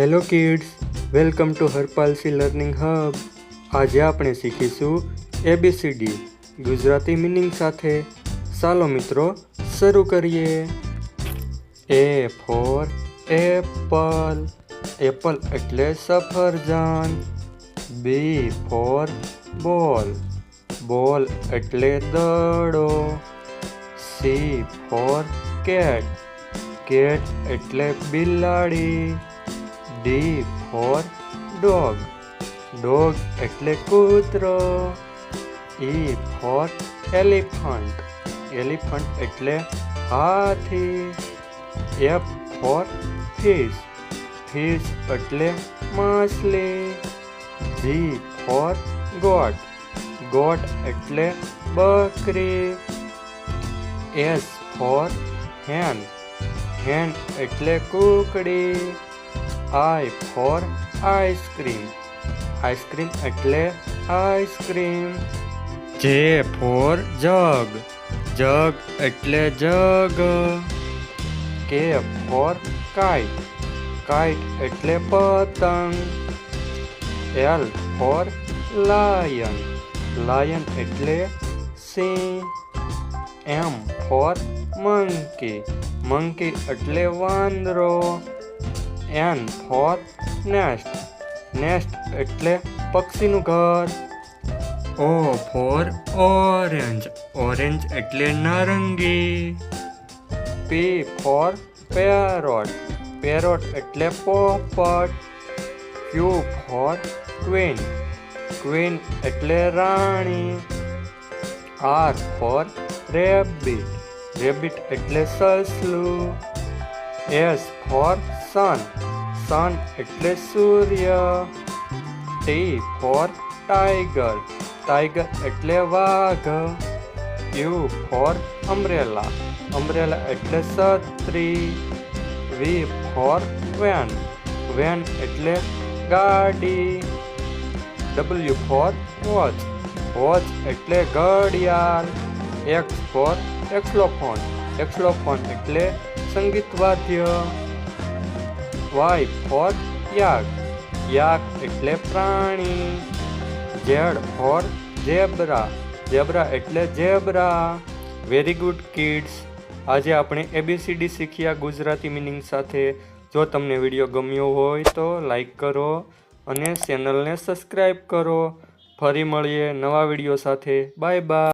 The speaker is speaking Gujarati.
હેલો કિડ્સ, વેલકમ ટુ હરપાલસી લર્નિંગ હબ. આજે આપણે શીખીશું ABCD ગુજરાતી મીનિંગ સાથે. ચાલો મિત્રો શરૂ કરીએ. A ફોર એપલ, એપલ એટલે સફરજન. B ફોર બોલ, બોલ એટલે દડો. C ફોર કેટ, કેટ એટલે બિલાડી. D ફોર ડોગ, ડોગ એટલે કૂતરો. E ફોર એલિફન્ટ, એલિફન્ટ એટલે હાથી. F ફોર ફિશ, ફિશ એટલે માછલી. G ફોર ગોટ, ગોટ એટલે બકરી. S ફોર hen, hen એટલે કૂકડી. I ફોર આઈસ્ક્રીમ, આઈસ્ક્રીમ એટલે આઈસ્ક્રીમ. J ફોર જગ, જગ એટલે જગ. K ફોર કાઇટ, કાઇટ એટલે પતંગ. L ફોર લાયન, લાયન એટલે સિંહ. M ફોર મંકી, મંકી એટલે વાંદરો. N ફોર નેસ્ટ, નેસ્ટ એટલે પક્ષીનું ઘર. O ફોર ઓરેન્જ, ઓરેન્જ એટલે નારંગી. P ફોર પેરોટ, પેરોટ એટલે પોપટ. Q ફોર ક્વીન, ક્વીન એટલે રાણી. R ફોર રેબિટ, રેબિટ એટલે સસલું. S ફોર સન, સન એટલે સૂર્ય. T ફોર ટાઈગર, ટાઈગર એટલે વાઘ. U ફોર અમ્બ્રેલા, અમ્બ્રેલા એટલે છત્રી. V ફોર વેન, વેન એટલે ગાડી. W ફોર વોચ, વોચ એટલે ઘડિયાળ. X ફોર એક્સલોફોન, એક્સલોફોન એટલે સંગીત વાદ્ય. Y ફોર યાક, યાક એટલે પ્રાણી. Z ફોર ઝેબ્રા, ઝેબ્રા એટલે ઝેબ્રા. વેરી ગુડ કિડ્સ, આજે આપણે ABCD શીખ્યા ગુજરાતી મીનિંગ સાથે. જો તમને વિડીયો ગમ્યો હોય તો લાઈક કરો અને ચેનલને સબસ્ક્રાઈબ કરો. ફરી મળીએ નવા વિડીયો સાથે. Bye bye.